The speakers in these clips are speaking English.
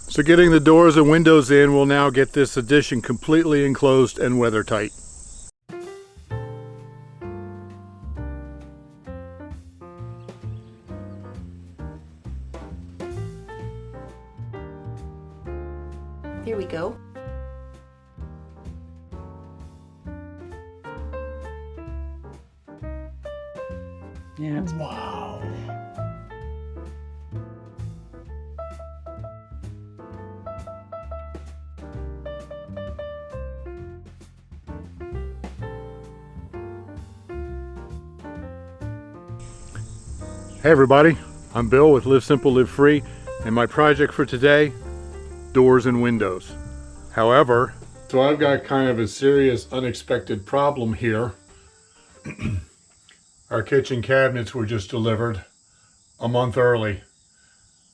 So getting the doors and windows in will now get this addition completely enclosed and weather tight. Here we go. Yeah. Wow. Hey everybody, I'm Bill with Live Simple, Live Free, and my project for today, doors and windows. However, so I've got kind of a serious unexpected problem here. Our kitchen cabinets were just delivered a month early,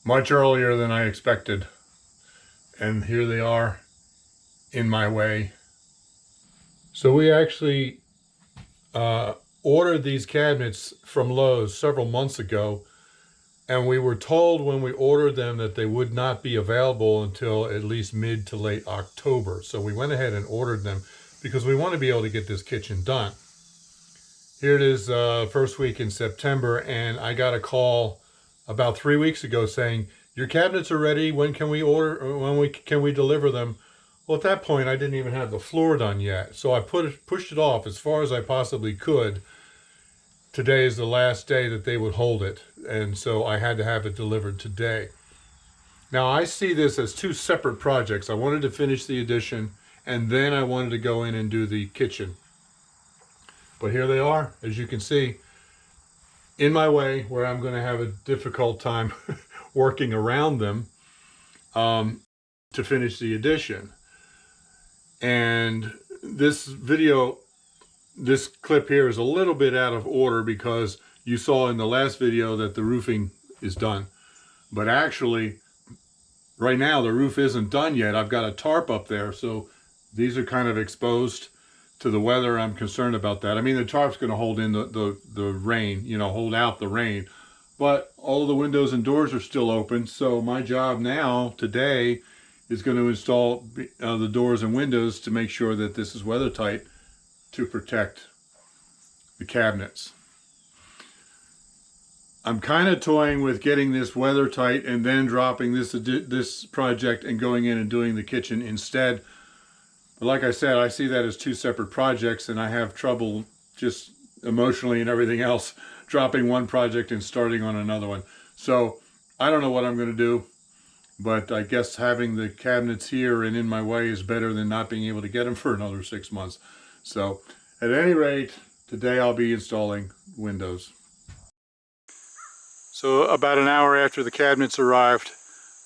much earlier than I expected. And here they are in my way. So we actually ordered these cabinets from Lowe's several months ago, and we were told when we ordered them that they would not be available until at least mid to late October. So we went ahead and ordered them because we want to be able to get this kitchen done. Here it is, first week in September, and I got a call about 3 weeks ago saying, your cabinets are ready, when can we order, can we deliver them? Well, at that point, I didn't even have the floor done yet. So I pushed it off as far as I possibly could. Today is the last day that they would hold it. And so I had to have it delivered today. Now, I see this as two separate projects. I wanted to finish the addition, and then I wanted to go in and do the kitchen. But here they are, as you can see, in my way, where I'm going to have a difficult time working around them to finish the addition. And this clip here is a little bit out of order because you saw in the last video that the roofing is done. But actually, right now the roof isn't done yet. I've got a tarp up there, so these are kind of exposed to the weather. I'm concerned about that. I mean, the tarp's going to hold in the rain, you know, hold out the rain. But all of the windows and doors are still open, so my job now, today, is going to install the doors and windows to make sure that this is weather tight to protect the cabinets. I'm kind of toying with getting this weather tight and then dropping this project and going in and doing the kitchen instead. But like I said, I see that as two separate projects, and I have trouble just emotionally and everything else dropping one project and starting on another one. So I don't know what I'm going to do. But I guess having the cabinets here and in my way is better than not being able to get them for another 6 months. So at any rate, today I'll be installing windows. So about an hour after the cabinets arrived,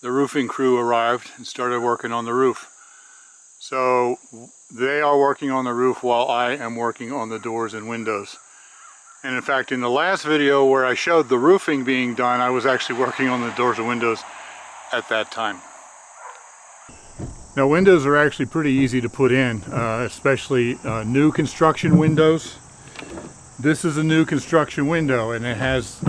the roofing crew arrived and started working on the roof. So they are working on the roof while I am working on the doors and windows. And in fact, in the last video where I showed the roofing being done, I was actually working on the doors and windows at that time. Now, windows are actually pretty easy to put in, especially new construction windows. This is a new construction window, and it has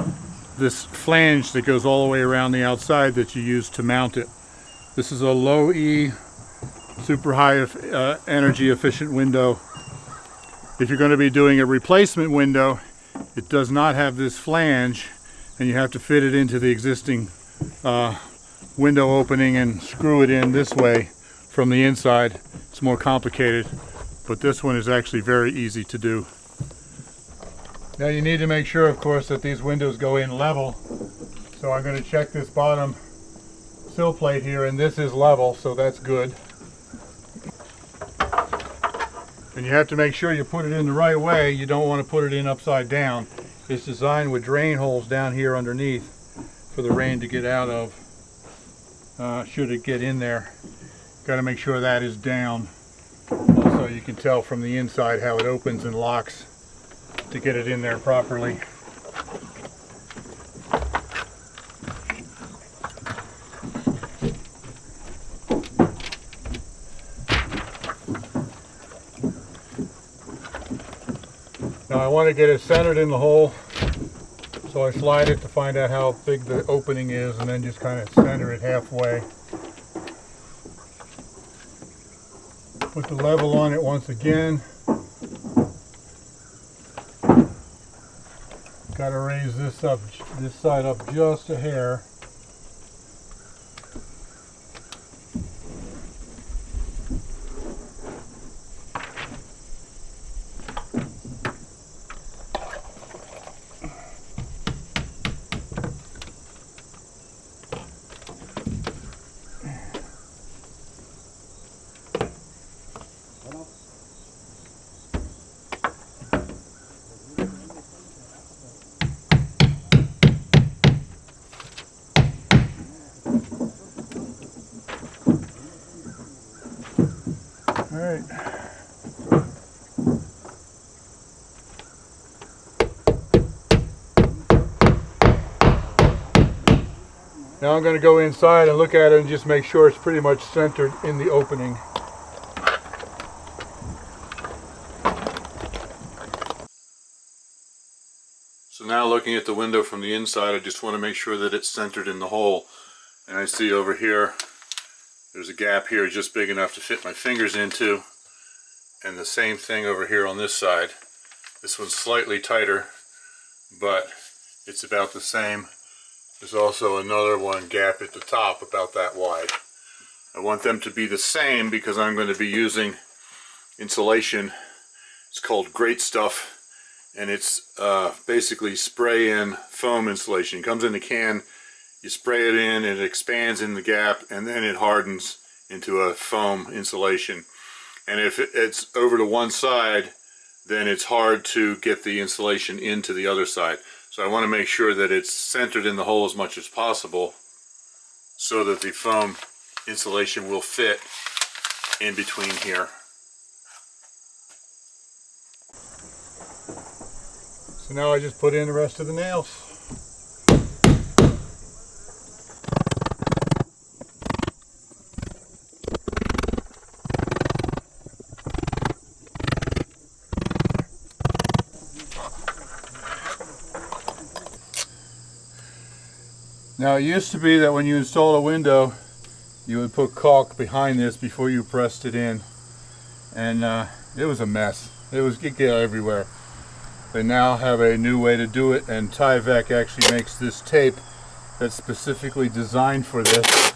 this flange that goes all the way around the outside that you use to mount it. This is a low E, super high energy efficient window. If you're going to be doing a replacement window, it does not have this flange, and you have to fit it into the existing window opening and screw it in this way from the inside. It's more complicated, but this one is actually very easy to do. Now you need to make sure, of course, that these windows go in level. So I'm going to check this bottom sill plate here, and this is level, so that's good. And you have to make sure you put it in the right way. You don't want to put it in upside down. It's designed with drain holes down here underneath for the rain to get out of. Should it get in there. Got to make sure that is down. Also, you can tell from the inside how it opens and locks to get it in there properly. Now I want to get it centered in the hole, so I slide it to find out how big the opening is, and then just kind of center it halfway. Put the level on it once again. Got to raise this side up just a hair. All right. Now I'm going to go inside and look at it and just make sure it's pretty much centered in the opening. So now looking at the window from the inside, I just want to make sure that it's centered in the hole. And I see over here, there's a gap here just big enough to fit my fingers into. And the same thing over here on this side. This one's slightly tighter, but it's about the same. There's also another one gap at the top about that wide. I want them to be the same because I'm going to be using insulation. It's called Great Stuff, and it's basically spray-in foam insulation. It comes in a can, you spray it in, and it expands in the gap, and then it hardens into a foam insulation. And if it's over to one side, then it's hard to get the insulation into the other side. So I want to make sure that it's centered in the hole as much as possible so that the foam insulation will fit in between here. So now I just put in the rest of the nails. Now it used to be that when you install a window, you would put caulk behind this before you pressed it in, and it was a mess. It get everywhere. They now have a new way to do it, and Tyvek actually makes this tape that's specifically designed for this.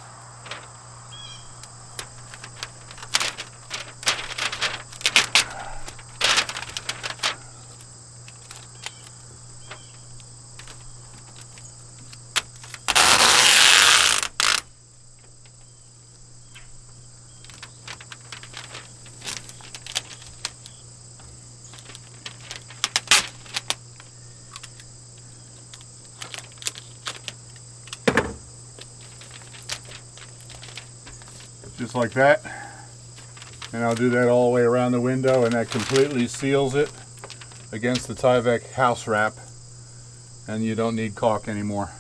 Just like that, and I'll do that all the way around the window, and that completely seals it against the Tyvek house wrap, and you don't need caulk anymore.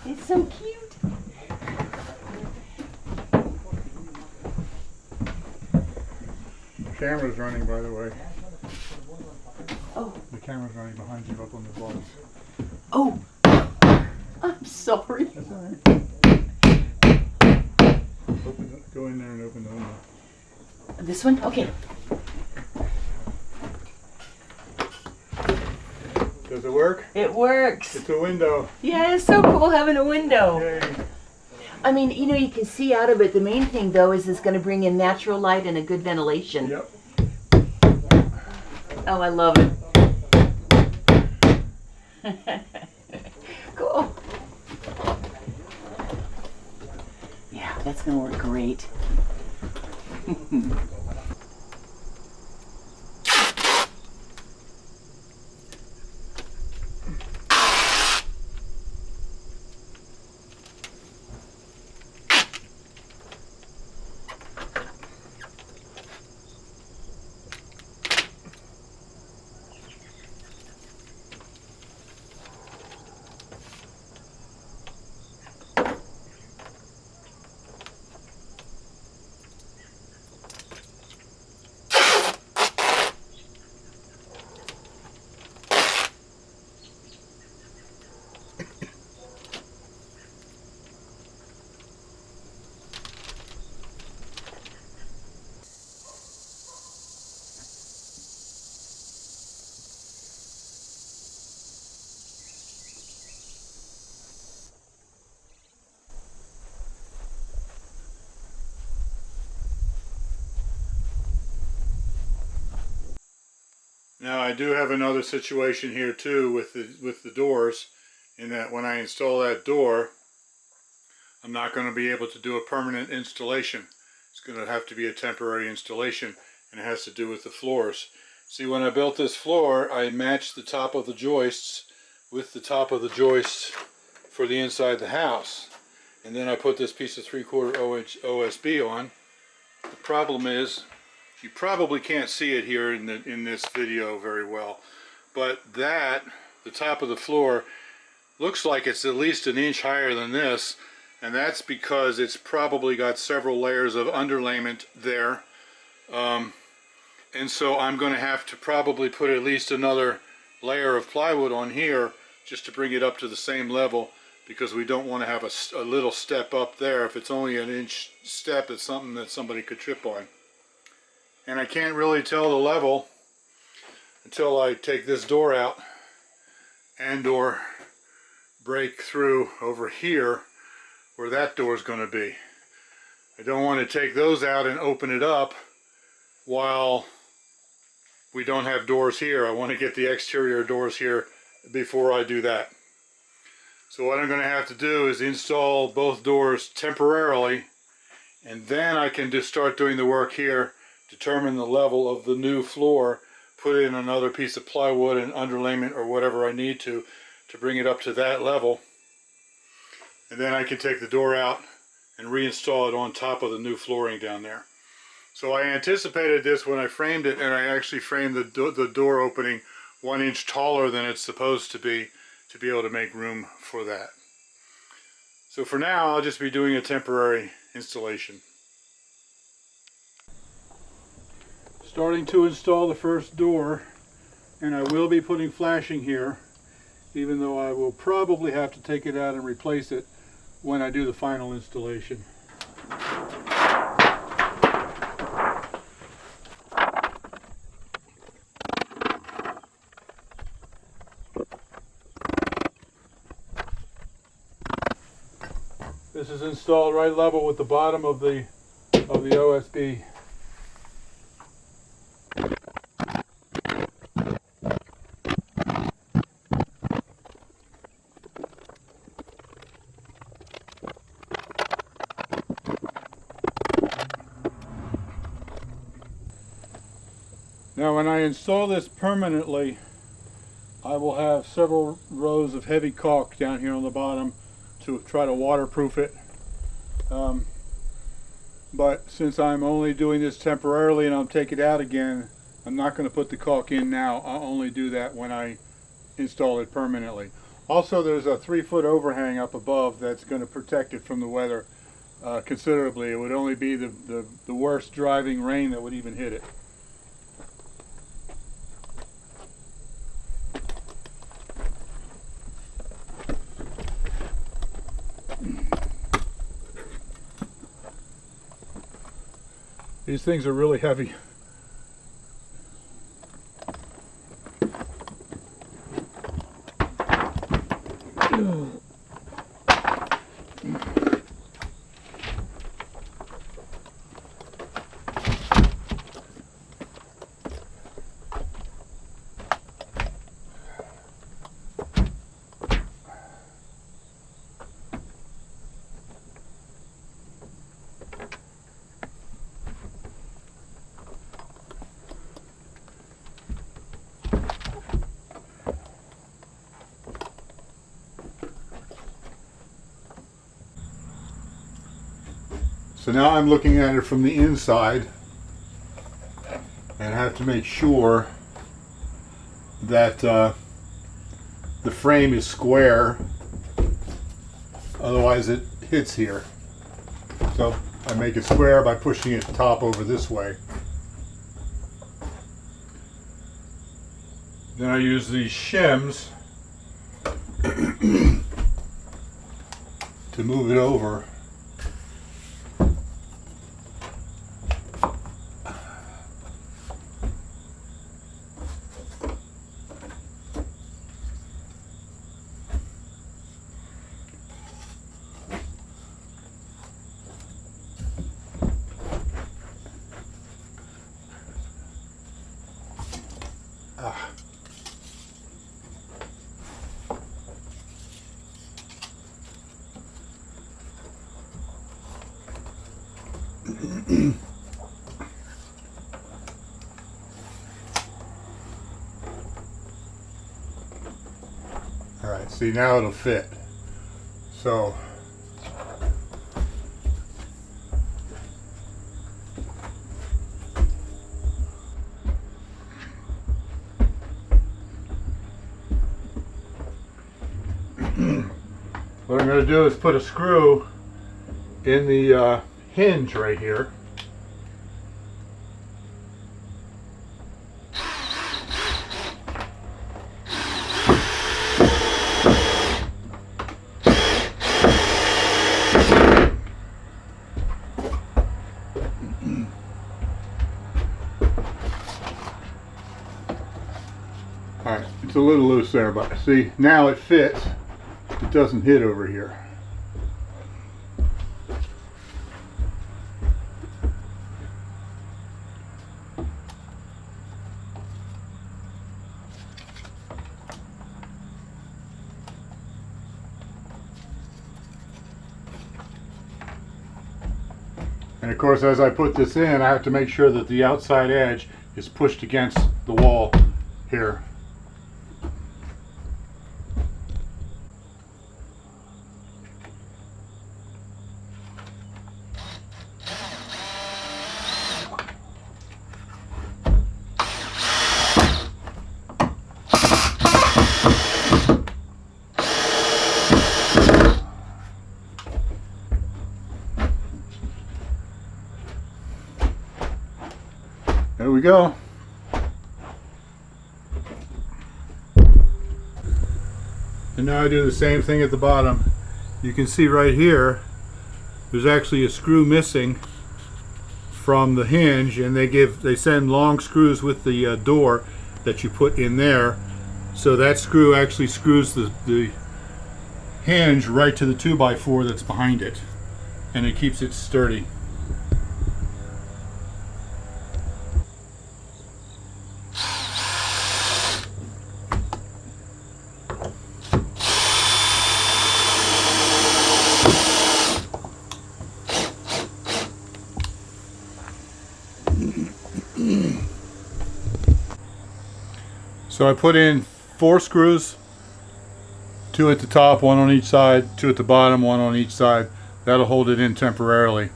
It's so cute. The camera's running, by the way. Oh. The camera's running behind you up on the walls. Oh. I'm sorry. That's all right. Go in there and open the window. This one? Okay. Does it work? It works. It's a window. Yeah, it's so cool having a window. Yay. I mean, you know, you can see out of it. The main thing, though, is it's going to bring in natural light and a good ventilation. Yep. Oh, I love it. Cool. Yeah, that's going to work great. Now I do have another situation here too with the doors, in that when I install that door, I'm not going to be able to do a permanent installation. It's going to have to be a temporary installation, and it has to do with the floors. See, when I built this floor, I matched the top of the joists with the top of the joists for the inside the house, and then I put this piece of 3/4 inch OSB on. The problem is, you probably can't see it here in this video very well, but the top of the floor looks like it's at least an inch higher than this, and that's because it's probably got several layers of underlayment there, and so I'm going to have to probably put at least another layer of plywood on here just to bring it up to the same level, because we don't want to have a little step up there. If it's only an inch step, it's something that somebody could trip on. And I can't really tell the level until I take this door out and or break through over here where that door is going to be. I don't want to take those out and open it up while we don't have doors here. I want to get the exterior doors here before I do that. So what I'm going to have to do is install both doors temporarily, and then I can just start doing the work here, determine the level of the new floor, put in another piece of plywood and underlayment or whatever I need to bring it up to that level. And then I can take the door out and reinstall it on top of the new flooring down there. So I anticipated this when I framed it, and I actually framed the door opening 1 inch taller than it's supposed to be able to make room for that. So for now, I'll just be doing a temporary installation. Starting to install the first door, and I will be putting flashing here, even though I will probably have to take it out and replace it when I do the final installation. This is installed right level with the bottom of the OSB. Now when I install this permanently, I will have several rows of heavy caulk down here on the bottom to try to waterproof it. But since I'm only doing this temporarily and I'll take it out again, I'm not going to put the caulk in now. I'll only do that when I install it permanently. Also, there's a 3-foot overhang up above that's going to protect it from the weather considerably. It would only be the worst driving rain that would even hit it. These things are really heavy. So now I'm looking at it from the inside and have to make sure that the frame is square, otherwise it hits here. So I make it square by pushing it top over this way. Then I use these shims to move it over. All right, see, now it'll fit. So what I'm going to do is put a screw in the hinge right here. Alright, it's a little loose there, but see, now it fits. It doesn't hit over here. And of course, as I put this in, I have to make sure that the outside edge is pushed against the wall here. There we go. And now I do the same thing at the bottom. You can see right here, there's actually a screw missing from the hinge, and they send long screws with the door that you put in there. So that screw actually screws the hinge right to the 2x4 that's behind it, and it keeps it sturdy. So I put in 4 screws, 2 at the top, 1 on each side, 2 at the bottom, 1 on each side. That'll hold it in temporarily.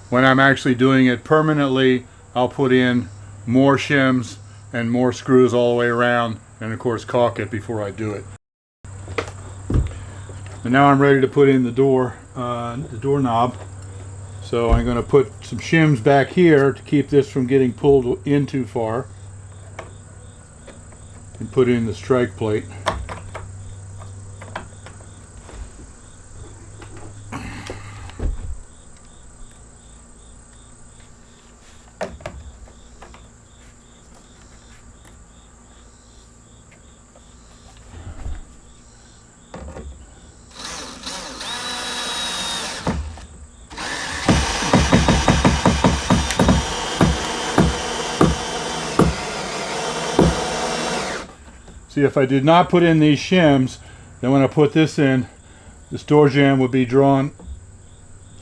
When I'm actually doing it permanently, I'll put in more shims and more screws all the way around, and of course caulk it before I do it. And now I'm ready to put in the doorknob. So I'm going to put some shims back here to keep this from getting pulled in too far, and put in the strike plate. See, if I did not put in these shims, then when I put this in, this door jamb would be drawn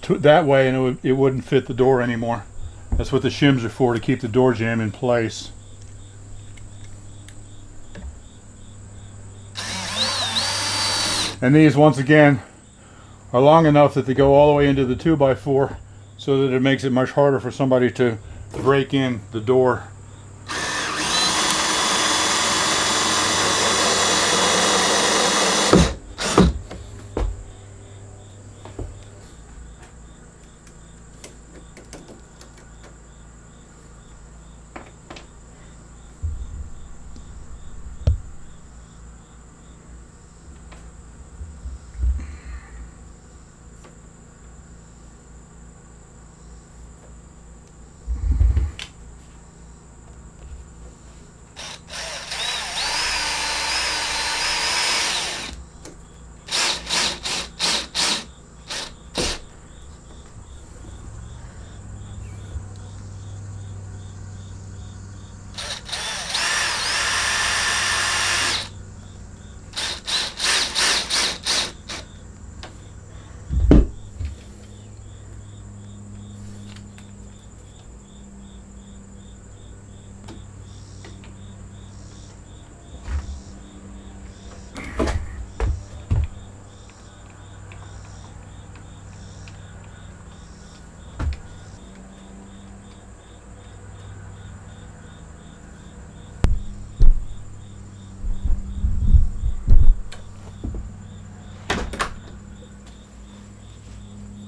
that way, and it wouldn't fit the door anymore. That's what the shims are for, to keep the door jamb in place. And these, once again, are long enough that they go all the way into the 2x4, so that it makes it much harder for somebody to break in the door.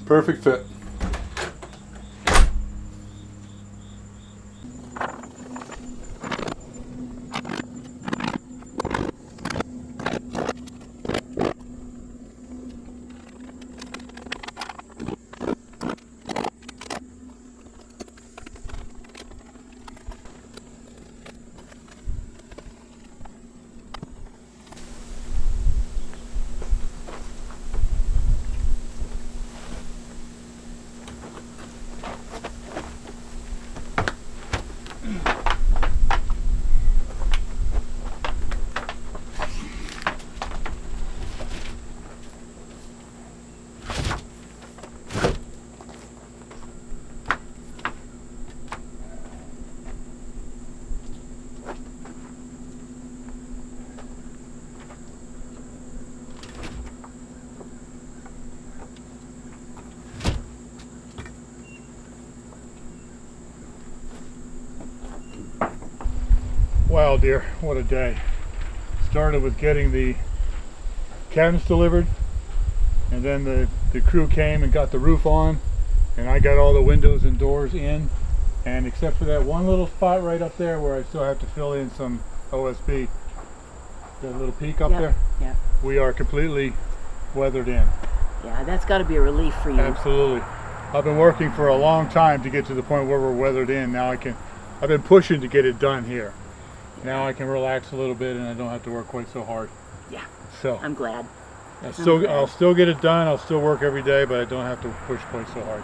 Perfect fit. Wow, dear, what a day. Started with getting the cabinets delivered, and then the crew came and got the roof on, and I got all the windows and doors in, and except for that one little spot right up there where I still have to fill in some OSB, that little peak up there, Yeah. we are completely weathered in. Yeah, that's got to be a relief for you. Absolutely. I've been working for a long time to get to the point where we're weathered in. Now I've been pushing to get it done here. Now I can relax a little bit and I don't have to work quite so hard. Yeah. So I'm glad. I'll still get it done. I'll still work every day, but I don't have to push quite so hard.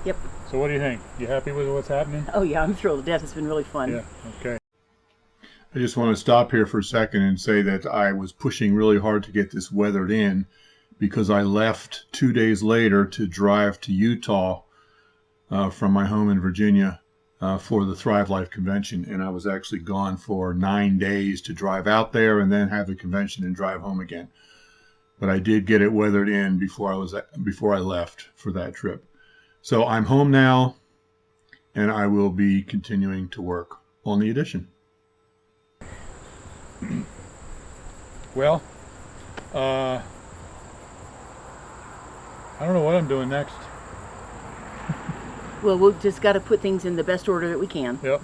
Yep. So what do you think? You happy with what's happening? Oh yeah, I'm thrilled to death. It's been really fun. Yeah. Okay. I just want to stop here for a second and say that I was pushing really hard to get this weathered in because I left 2 days later to drive to Utah from my home in Virginia for the Thrive Life convention, and I was actually gone for 9 days to drive out there and then have the convention and drive home again. But I did get it weathered in before I left for that trip. So I'm home now, and I will be continuing to work on the addition. Well, I don't know what I'm doing next. Well, we'll just got to put things in the best order that we can. Yep.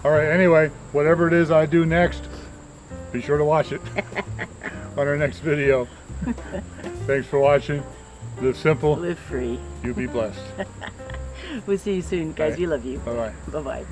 All right, anyway, whatever it is I do next, be sure to watch it on our next video. Thanks for watching. Live simple. Live free. You be blessed. We'll see you soon, guys. Bye. We love you. Bye-bye. Bye-bye.